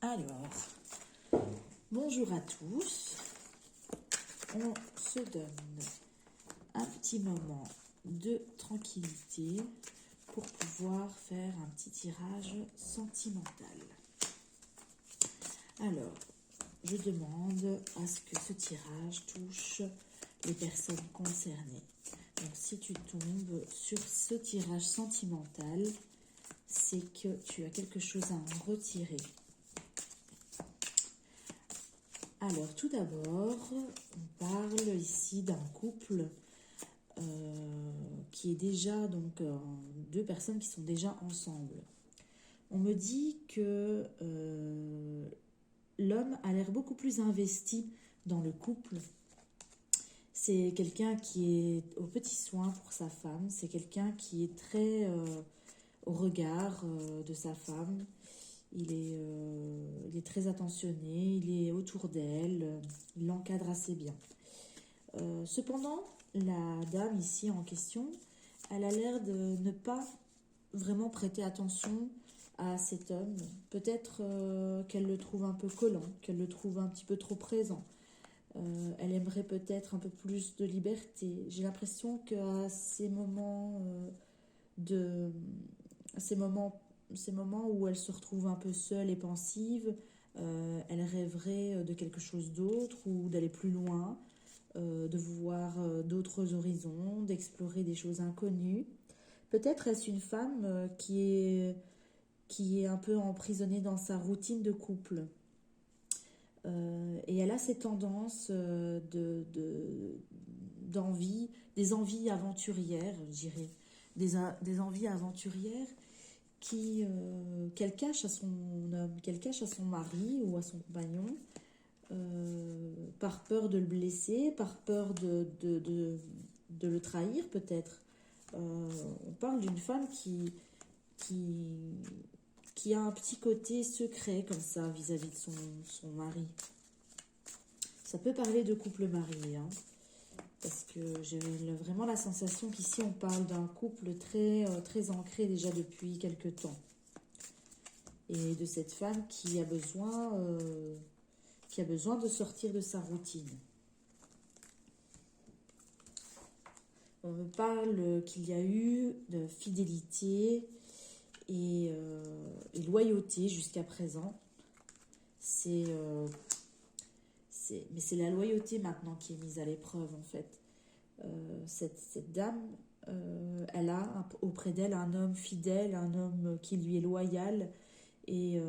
Alors, bonjour à tous. On se donne un petit moment de tranquillité pour pouvoir faire un petit tirage sentimental. Alors, je demande à ce que ce tirage touche les personnes concernées. Donc, si tu tombes sur ce tirage sentimental, c'est que tu as quelque chose à en retirer. Alors, tout d'abord, on parle ici d'un couple qui est déjà, donc, deux personnes qui sont déjà ensemble. On me dit que l'homme a l'air beaucoup plus investi dans le couple. C'est quelqu'un qui est au petit soin pour sa femme. C'est quelqu'un qui est très au regard de sa femme. Il est très attentionné, il est autour d'elle, il l'encadre assez bien. Cependant, la dame ici en question, elle a l'air de ne pas vraiment prêter attention à cet homme. Peut-être qu'elle le trouve un peu collant, qu'elle le trouve un petit peu trop présent. Elle aimerait peut-être un peu plus de liberté. J'ai l'impression qu'à ces moments ces moments où elle se retrouve un peu seule et pensive, elle rêverait de quelque chose d'autre ou d'aller plus loin, de voir d'autres horizons, d'explorer des choses inconnues. Peut-être est-ce une femme qui est un peu emprisonnée dans sa routine de couple. Et elle a ces tendances d'envie, des envies aventurières, je dirais, des envies aventurières qu'elle cache à son homme, qu'elle cache à son mari ou à son compagnon, par peur de le blesser, par peur de le trahir peut-être. On parle d'une femme qui a un petit côté secret comme ça vis-à-vis de son mari. Ça peut parler de couple marié, hein, parce que j'ai vraiment la sensation qu'ici on parle d'un couple très ancré déjà depuis quelque temps. Et de cette femme qui a besoin de sortir de sa routine. On me parle qu'il y a eu de fidélité et loyauté jusqu'à présent. Mais c'est la loyauté maintenant qui est mise à l'épreuve en fait. Cette dame, elle a auprès d'elle un homme fidèle, un homme qui lui est loyal et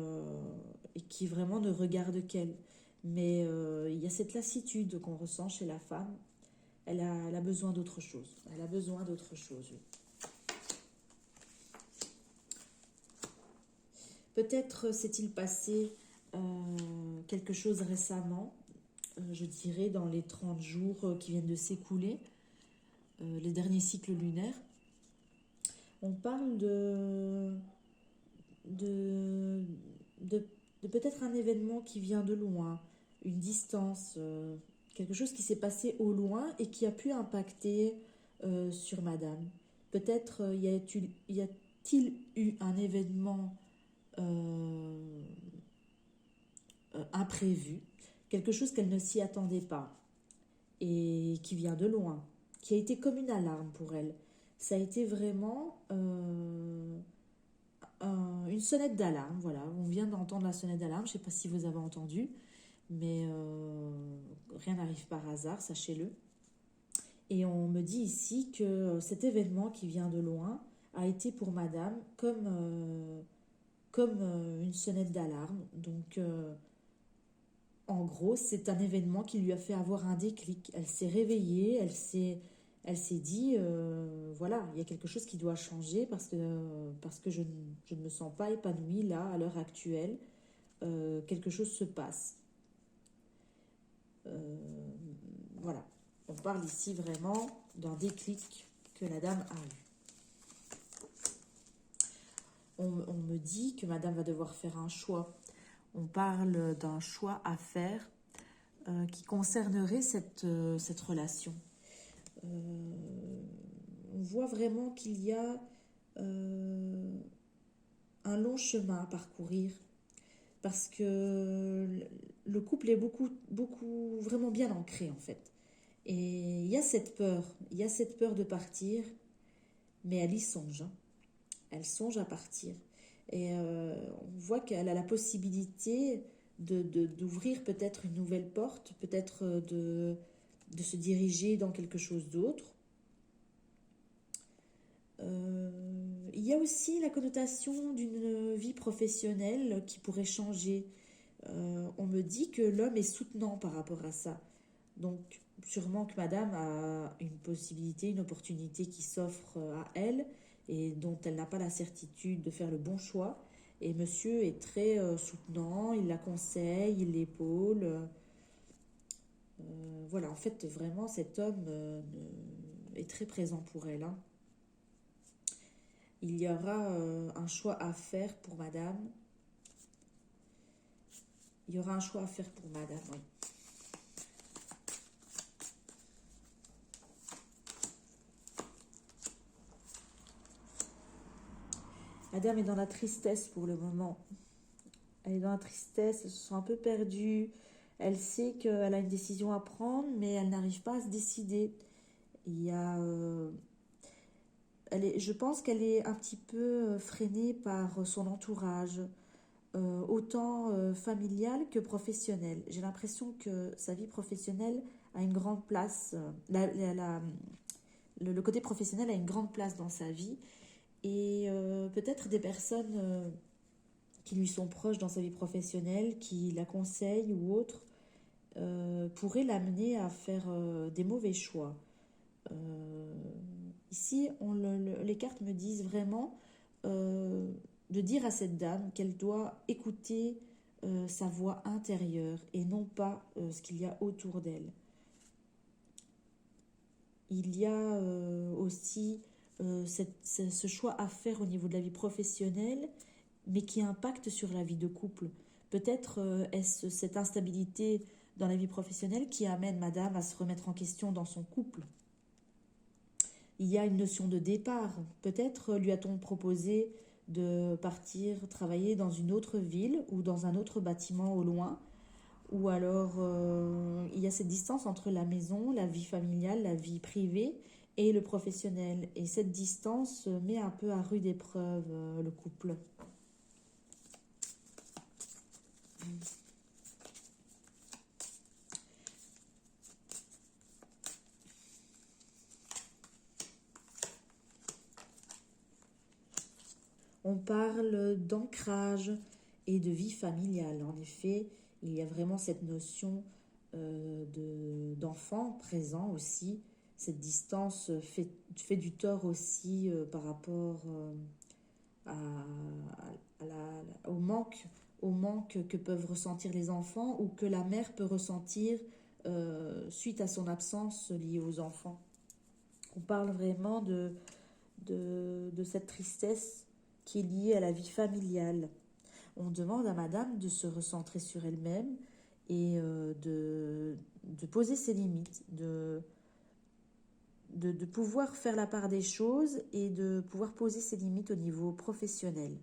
qui vraiment ne regarde qu'elle. Mais il y a cette lassitude qu'on ressent chez la femme. Elle a besoin d'autre chose. Elle a besoin d'autre chose, oui. Peut-être s'est-il passé quelque chose récemment, je dirais dans les 30 jours qui viennent de s'écouler, les derniers cycles lunaires. On parle de peut-être un événement qui vient de loin, une distance, quelque chose qui s'est passé au loin et qui a pu impacter sur madame. Peut-être y a-t-il eu un événement imprévu, quelque chose qu'elle ne s'y attendait pas et qui vient de loin, qui a été comme une alarme pour elle. Ça a été vraiment une sonnette d'alarme, voilà. On vient d'entendre la sonnette d'alarme, je ne sais pas si vous avez entendu, mais rien n'arrive par hasard, sachez-le. Et on me dit ici que cet événement qui vient de loin a été pour madame comme une sonnette d'alarme. Donc, en gros, c'est un événement qui lui a fait avoir un déclic. Elle s'est réveillée, elle s'est dit, voilà, il y a quelque chose qui doit changer parce que je ne me sens pas épanouie là, à l'heure actuelle. Quelque chose se passe. Voilà. On parle ici vraiment d'un déclic que la dame a eu. On me dit que madame va devoir faire un choix. On parle d'un choix à faire qui concernerait cette relation. On voit vraiment qu'il y a un long chemin à parcourir. parce que le couple est beaucoup, vraiment bien ancré en fait. Et il y a cette peur de partir, mais elle y songe, hein. Elle songe à partir. Et on voit qu'elle a la possibilité d'ouvrir peut-être une nouvelle porte, peut-être de se diriger dans quelque chose d'autre. Il y a aussi la connotation d'une vie professionnelle qui pourrait changer. On me dit que l'homme est soutenant par rapport à ça. Donc, sûrement que madame a une possibilité, une opportunité qui s'offre à elle et dont elle n'a pas la certitude de faire le bon choix. Et monsieur est très soutenant, il la conseille, il l'épaule. Voilà, en fait, vraiment, cet homme est très présent pour elle, hein. Il y aura un choix à faire pour madame. Il y aura un choix à faire pour madame, oui. Madame est dans la tristesse pour le moment. Elle est dans la tristesse, elle se sent un peu perdue. Elle sait qu'elle a une décision à prendre, mais elle n'arrive pas à se décider. Il y a, je pense qu'elle est un petit peu freinée par son entourage, autant familial que professionnel. J'ai l'impression que sa vie professionnelle a une grande place. Le côté professionnel a une grande place dans sa vie. Et peut-être des personnes qui lui sont proches dans sa vie professionnelle, qui la conseillent ou autres, pourraient l'amener à faire des mauvais choix. Euh, Ici, les cartes me disent vraiment de dire à cette dame qu'elle doit écouter sa voix intérieure et non pas ce qu'il y a autour d'elle. Il y a aussi ce choix à faire au niveau de la vie professionnelle, mais qui impacte sur la vie de couple. Peut-être est-ce cette instabilité dans la vie professionnelle qui amène madame à se remettre en question dans son couple. Il y a une notion de départ. Peut-être lui a-t-on proposé de partir travailler dans une autre ville ou dans un autre bâtiment au loin. Ou alors il y a cette distance entre la maison, la vie familiale, la vie privée et le professionnel. Et cette distance met un peu à rude épreuve le couple. On parle d'ancrage et de vie familiale. En effet, il y a vraiment cette notion d'enfant présent aussi. Cette distance fait du tort aussi par rapport à, au manque que peuvent ressentir les enfants ou que la mère peut ressentir suite à son absence liée aux enfants. On parle vraiment de cette tristesse qui est liée à la vie familiale. On demande à madame de se recentrer sur elle-même et de poser ses limites, de pouvoir faire la part des choses et de pouvoir poser ses limites au niveau professionnel.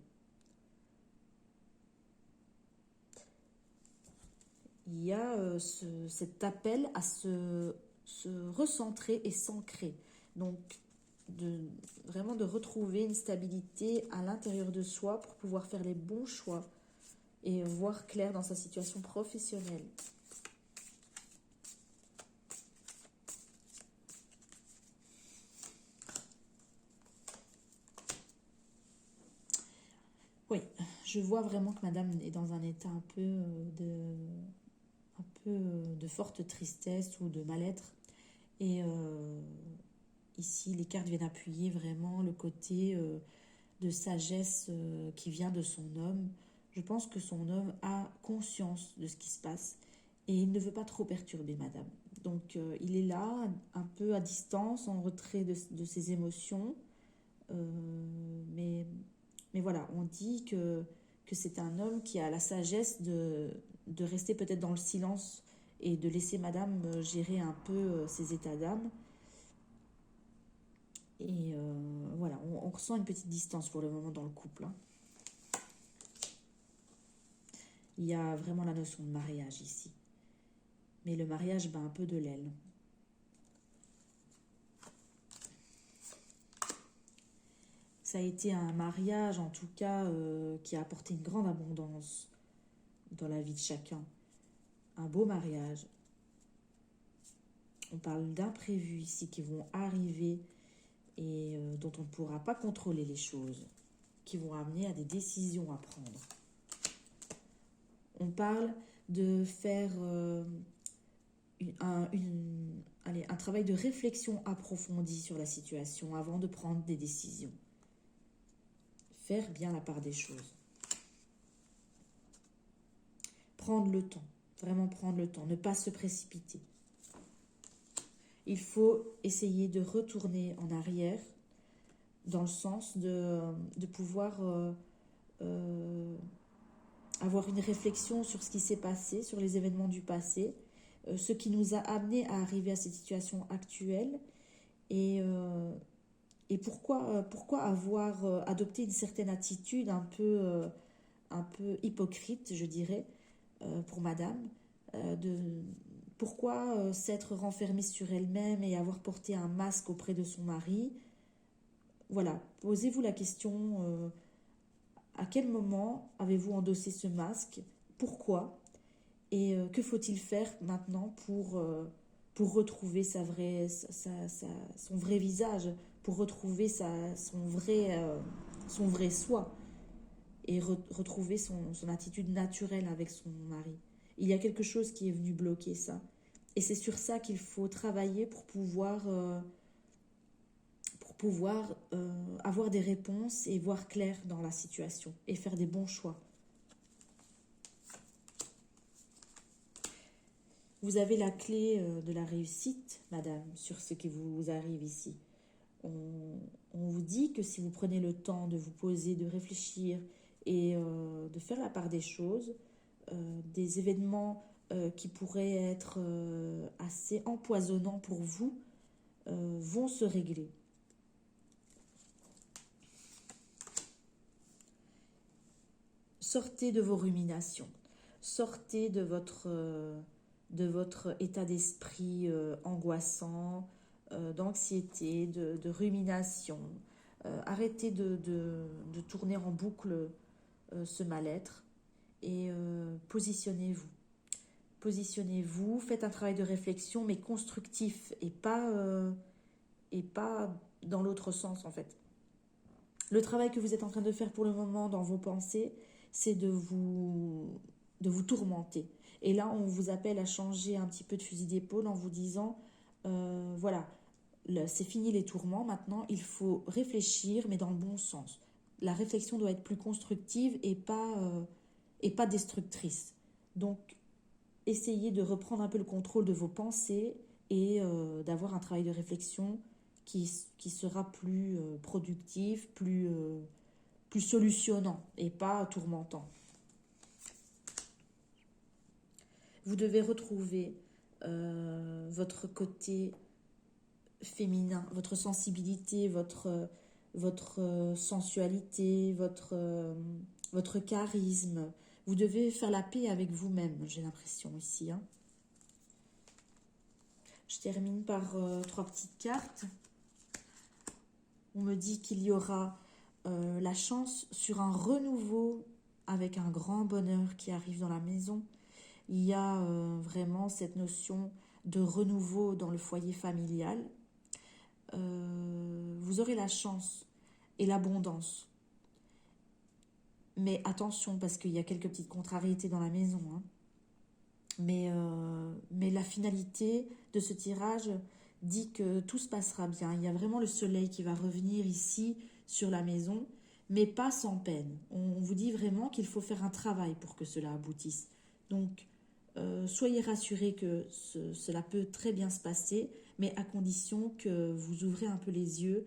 Il y a cet appel à se recentrer et s'ancrer. Donc, vraiment de retrouver une stabilité à l'intérieur de soi pour pouvoir faire les bons choix et voir clair dans sa situation professionnelle. Oui, je vois vraiment que madame est dans un état un peu de forte tristesse ou de mal-être. Et ici, les cartes viennent appuyer vraiment le côté de sagesse qui vient de son homme. Je pense que son homme a conscience de ce qui se passe et il ne veut pas trop perturber madame. Donc il est là, un peu à distance, en retrait de ses émotions. Mais voilà, on dit que c'est un homme qui a la sagesse de rester peut-être dans le silence et de laisser madame gérer un peu ses états d'âme. Et voilà, on ressent une petite distance pour le moment dans le couple, hein. Il y a vraiment la notion de mariage ici. Mais le mariage bat un peu de l'aile. Ça a été un mariage, en tout cas, qui a apporté une grande abondance dans la vie de chacun. Un beau mariage. On parle d'imprévus ici qui vont arriver et dont on ne pourra pas contrôler les choses, qui vont amener à des décisions à prendre. On parle de faire un travail de réflexion approfondie sur la situation avant de prendre des décisions. Faire bien la part des choses. Prendre le temps, vraiment prendre le temps, ne pas se précipiter. Il faut essayer de retourner en arrière dans le sens de pouvoir avoir une réflexion sur ce qui s'est passé, sur les événements du passé, ce qui nous a amené à arriver à cette situation actuelle et pourquoi avoir adopté une certaine attitude un peu hypocrite, je dirais, pour madame, pourquoi s'être renfermée sur elle-même et avoir porté un masque auprès de son mari. Voilà, posez-vous la question, à quel moment avez-vous endossé ce masque? Pourquoi? Et que faut-il faire maintenant pour retrouver son vrai visage, pour retrouver son vrai soi et retrouver son attitude naturelle avec son mari. Il y a quelque chose qui est venu bloquer ça. Et c'est sur ça qu'il faut travailler pour pouvoir avoir des réponses et voir clair dans la situation et faire des bons choix. Vous avez la clé de la réussite, madame, sur ce qui vous arrive ici. On vous dit que si vous prenez le temps de vous poser, de réfléchir et de faire la part des choses, des événements qui pourraient être assez empoisonnants pour vous vont se régler. Sortez de vos ruminations, sortez de votre état d'esprit angoissant, d'anxiété, de rumination. Arrêtez de tourner en boucle ce mal-être et positionnez-vous. Positionnez-vous, faites un travail de réflexion mais constructif et pas dans l'autre sens en fait. Le travail que vous êtes en train de faire pour le moment dans vos pensées, c'est de vous tourmenter. Et là, on vous appelle à changer un petit peu de fusil d'épaule en vous disant, voilà, c'est fini les tourments, maintenant il faut réfléchir, mais dans le bon sens. La réflexion doit être plus constructive et pas destructrice. Donc, essayez de reprendre un peu le contrôle de vos pensées et d'avoir un travail de réflexion qui sera plus productif, plus solutionnant et pas tourmentant. Vous devez retrouver votre côté féminin, votre sensibilité, votre sensualité, votre charisme. Vous devez faire la paix avec vous-même, j'ai l'impression ici. Hein. Je termine par 3 petites cartes. On me dit qu'il y aura la chance sur un renouveau avec un grand bonheur qui arrive dans la maison. Il y a vraiment cette notion de renouveau dans le foyer familial. Vous aurez la chance et l'abondance. Mais attention, parce qu'il y a quelques petites contrariétés dans la maison. Hein. Mais la finalité de ce tirage dit que tout se passera bien. Il y a vraiment le soleil qui va revenir ici sur la maison, mais pas sans peine. On vous dit vraiment qu'il faut faire un travail pour que cela aboutisse. Donc, soyez rassurés que cela peut très bien se passer, mais à condition que vous ouvrez un peu les yeux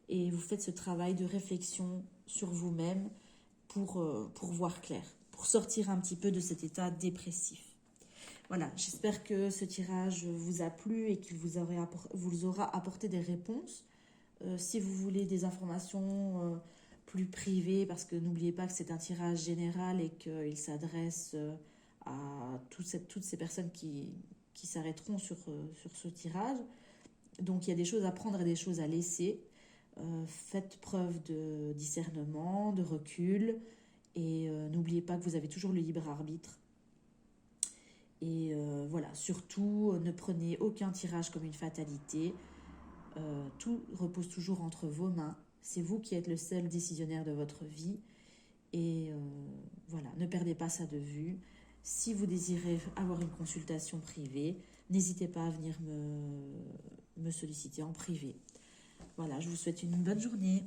et vous faites ce travail de réflexion sur vous-même pour voir clair, pour sortir un petit peu de cet état dépressif. Voilà, j'espère que ce tirage vous a plu et qu'il vous aura apporté des réponses. Si vous voulez des informations plus privé, parce que n'oubliez pas que c'est un tirage général et qu'il s'adresse à toutes ces personnes qui s'arrêteront sur ce tirage. Donc il y a des choses à prendre et des choses à laisser. Faites preuve de discernement, de recul, et n'oubliez pas que vous avez toujours le libre arbitre. Et voilà, surtout, ne prenez aucun tirage comme une fatalité. Tout repose toujours entre vos mains. C'est vous qui êtes le seul décisionnaire de votre vie. Et voilà, ne perdez pas ça de vue. Si vous désirez avoir une consultation privée, n'hésitez pas à venir me solliciter en privé. Voilà, je vous souhaite une bonne journée.